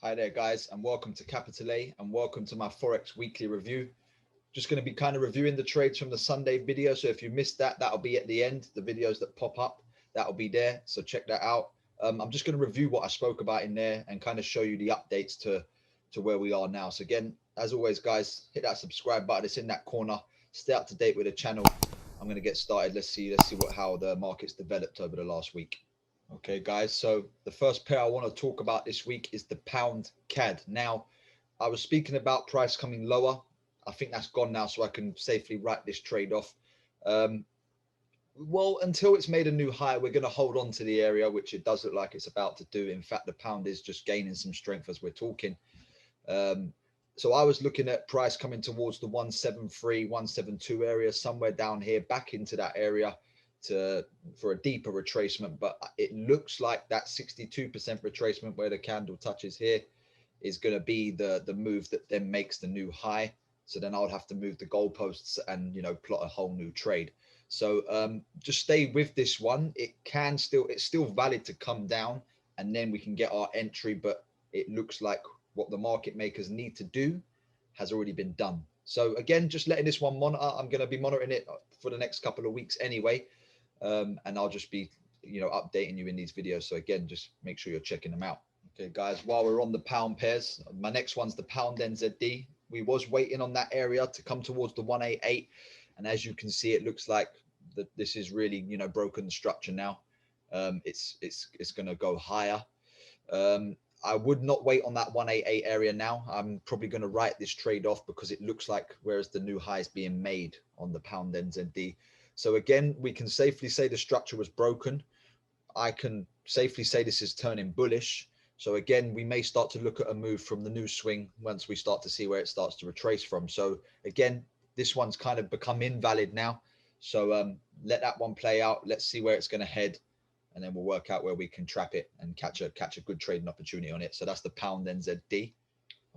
Hi there, guys, and welcome to Capital A and welcome to my Forex weekly review. Just going to be kind of reviewing the trades from the Sunday video. So if you missed that, that'll be at the end. The videos that pop up, that'll be there. So check that out. I'm just going to review what I spoke about in there and kind of show you the updates to where we are now. So again, as always, guys, hit that subscribe button. It's in that corner. Stay up to date with the channel. I'm going to get started. Let's see how the market's developed over the last week. Okay, guys, so the first pair I want to talk about this week is the pound CAD. Now, I was speaking about price coming lower. I think that's gone now, so I can safely write this trade off. Well, until it's made a new high, we're going to hold on to the area, which it does look like it's about to do. In fact, the pound is just gaining some strength as we're talking. So I was looking at price coming towards the 173, 172 area, somewhere down here, back into that area for a deeper retracement. But it looks like that 62% retracement where the candle touches here is going to be the move that then makes the new high. So then I would have to move the goalposts and, plot a whole new trade. So just stay with this one. It's still valid to come down and then we can get our entry. But it looks like what the market makers need to do has already been done. So again, just letting this one monitor. I'm going to be monitoring it for the next couple of weeks anyway. And I'll just be, updating you in these videos. So again, just make sure you're checking them out. Okay, guys, while we're on the pound pairs, my next one's the pound NZD. We was waiting on that area to come towards the 188. And as you can see, it looks like this is really, broken the structure now. It's going to go higher. I would not wait on that 188 area now. I'm probably going to write this trade off because it looks like whereas the new high is being made on the pound NZD. So again, we can safely say the structure was broken. I can safely say this is turning bullish. So again, we may start to look at a move from the new swing once we start to see where it starts to retrace from. So again, this one's kind of become invalid now. So let that one play out. Let's see where it's going to head. And then we'll work out where we can trap it and catch a good trading opportunity on it. So that's the pound NZD.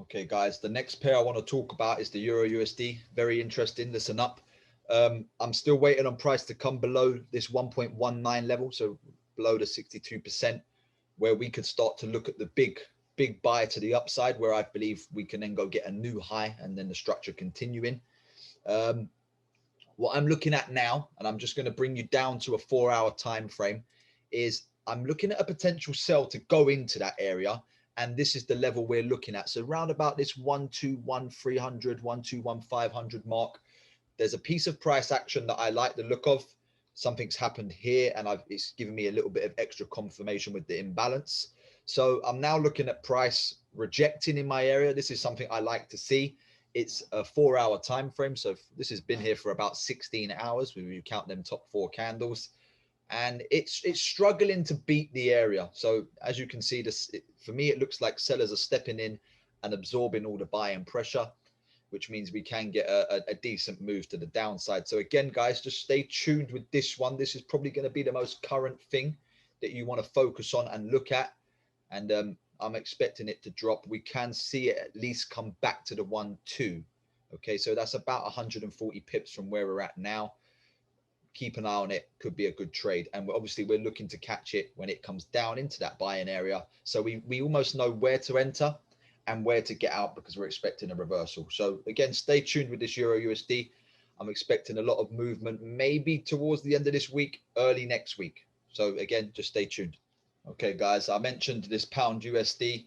Okay, guys, the next pair I want to talk about is the Euro USD. Very interesting. Listen up. I'm still waiting on price to come below this 1.19 level. So below the 62%, where we could start to look at the big buy to the upside, where I believe we can then go get a new high and then the structure continuing. What I'm looking at now, and I'm just going to bring you down to a 4-hour time frame, is I'm looking at a potential sell to go into that area. And this is the level we're looking at. So around about this 121,300, 121,500 mark. There's a piece of price action that I like the look of. Something's happened here and it's given me a little bit of extra confirmation with the imbalance. So I'm now looking at price rejecting in my area. This is something I like to see. It's a 4-hour time frame. So this has been here for about 16 hours when you count them top 4 candles. And it's struggling to beat the area. So as you can see, for me, it looks like sellers are stepping in and absorbing all the buying pressure, which means we can get a decent move to the downside. So again, guys, just stay tuned with this one. This is probably going to be the most current thing that you want to focus on and look at. And I'm expecting it to drop. We can see it at least come back to the 1.2. Okay, so that's about 140 pips from where we're at now. Keep an eye on it. Could be a good trade. And obviously we're looking to catch it when it comes down into that buying area. So we almost know where to enter and where to get out because we're expecting a reversal. So again, stay tuned with this Euro USD. I'm expecting a lot of movement, maybe towards the end of this week, early next week. So again, just stay tuned. Okay, guys, I mentioned this pound USD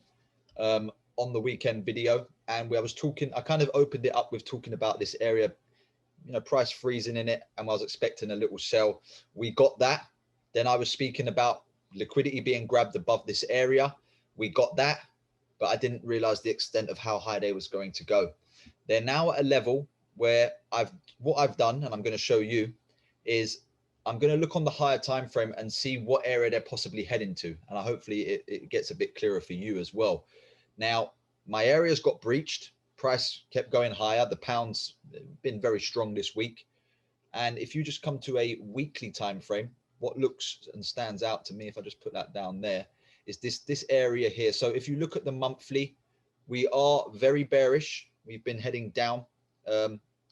on the weekend video, and I kind of opened it up with talking about this area, price freezing in it, and I was expecting a little sell. We got that. Then I was speaking about liquidity being grabbed above this area. We got that. But I didn't realize the extent of how high they was going to go. They're now at a level where what I've done, and I'm going to show you, is I'm going to look on the higher time frame and see what area they're possibly heading to. And hopefully it gets a bit clearer for you as well. Now, my area's got breached. Price kept going higher. The pound's been very strong this week. And if you just come to a weekly time frame, what looks and stands out to me, if I just put that down there, is this area here. So if you look at the monthly, we are very bearish. We've been heading down,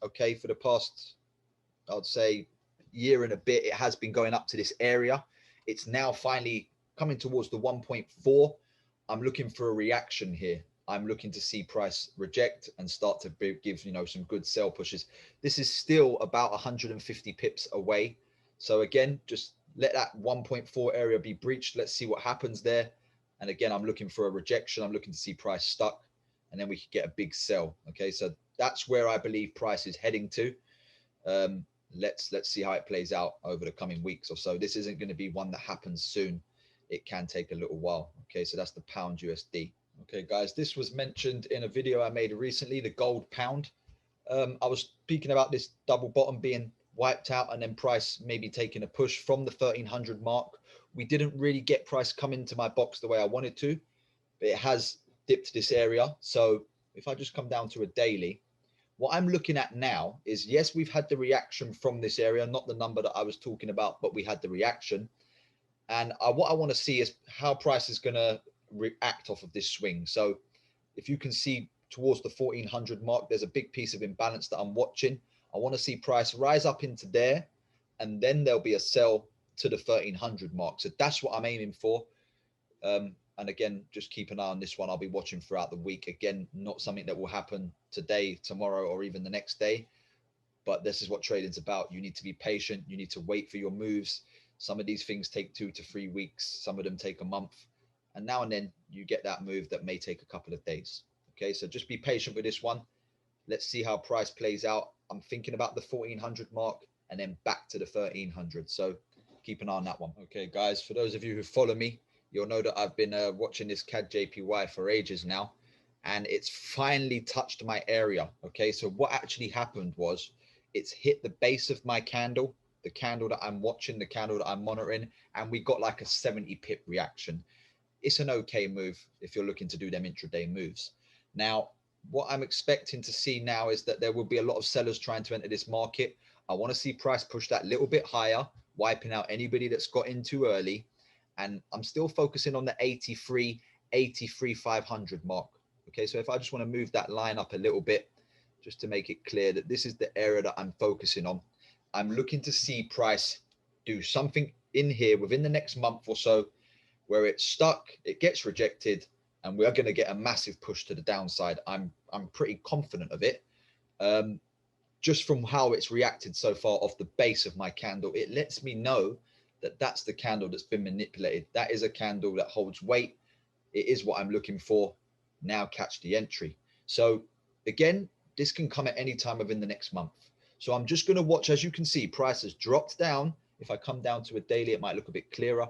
okay, for the past, I'd say, year and a bit. It has been going up to this area. It's now finally coming towards the 1.4. I'm looking for a reaction here. I'm looking to see price reject and start to give, you know, some good sell pushes. This is still about 150 pips away. So again, just let that 1.4 area be breached. Let's see what happens there. And again, I'm looking for a rejection. I'm looking to see price stuck, and then we could get a big sell. Okay, so that's where I believe price is heading to. Let's see how it plays out over the coming weeks or so. This isn't going to be one that happens soon. It can take a little while. Okay, so that's the pound USD. Okay, guys, this was mentioned in a video I made recently, the gold pound. I was speaking about this double bottom being wiped out and then price maybe taking a push from the 1300 mark. We didn't really get price come into my box the way I wanted to, but it has dipped this area. So if I just come down to a daily, what I'm looking at now is, yes, we've had the reaction from this area, not the number that I was talking about, but we had the reaction. And what I want to see is how price is going to react off of this swing. So if you can see towards the 1400 mark, there's a big piece of imbalance that I'm watching. I want to see price rise up into there, and then there'll be a sell to the 1300 mark. So that's what I'm aiming for. And again, just keep an eye on this one. I'll be watching throughout the week. Again, not something that will happen today, tomorrow, or even the next day. But this is what trading's about. You need to be patient. You need to wait for your moves. Some of these things take 2 to 3 weeks. Some of them take a month. And now and then you get that move that may take a couple of days. Okay, so just be patient with this one. Let's see how price plays out. I'm thinking about the 1400 mark and then back to the 1300. So keep an eye on that one. Okay, guys, for those of you who follow me, you'll know that I've been watching this CADJPY for ages now, and it's finally touched my area. Okay, so what actually happened was it's hit the base of my candle, the candle that I'm watching, the candle that I'm monitoring, and we got like a 70 pip reaction. It's an okay move if you're looking to do them intraday moves. Now, what I'm expecting to see now is that there will be a lot of sellers trying to enter this market. I want to see price push that little bit higher, wiping out anybody that's got in too early. And I'm still focusing on the 83,500 mark. Okay, so if I just want to move that line up a little bit, just to make it clear that this is the area that I'm focusing on. I'm looking to see price do something in here within the next month or so where it's stuck, it gets rejected, and we are going to get a massive push to the downside. I'm pretty confident of it. Just from how it's reacted so far off the base of my candle, it lets me know that that's the candle that's been manipulated. That is a candle that holds weight. It is what I'm looking for. Now catch the entry. So again, this can come at any time within the next month. So I'm just going to watch. As you can see, price has dropped down. If I come down to a daily, it might look a bit clearer.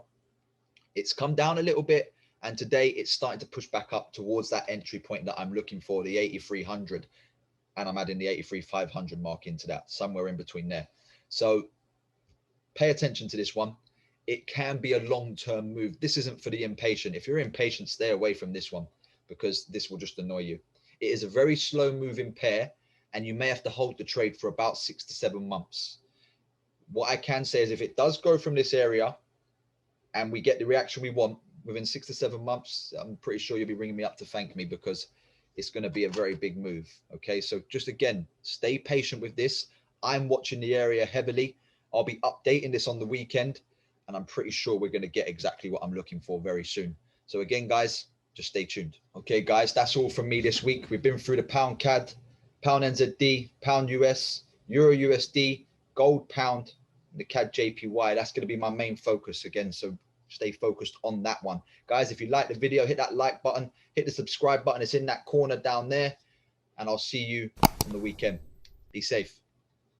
It's come down a little bit, and today it's starting to push back up towards that entry point that I'm looking for, the 8300, and I'm adding the 83,500 mark into that, somewhere in between there. So pay attention to this one. It can be a long-term move. This isn't for the impatient. If you're impatient, stay away from this one because this will just annoy you. It is a very slow moving pair, and you may have to hold the trade for about 6 to 7 months. What I can say is if it does go from this area and we get the reaction we want within 6 to 7 months, I'm pretty sure you'll be ringing me up to thank me because it's going to be a very big move. Okay, so just again, stay patient with this. I'm watching the area heavily. I'll be updating this on the weekend, and I'm pretty sure we're going to get exactly what I'm looking for very soon. So again, guys, just stay tuned. Okay, guys, that's all from me this week. We've been through the pound CAD, pound NZD, pound US, Euro USD, gold pound, the CAD JPY. That's going to be my main focus again. So stay focused on that one. Guys, if you like the video, hit that like button, hit the subscribe button. It's in that corner down there, and I'll see you on the weekend. Be safe.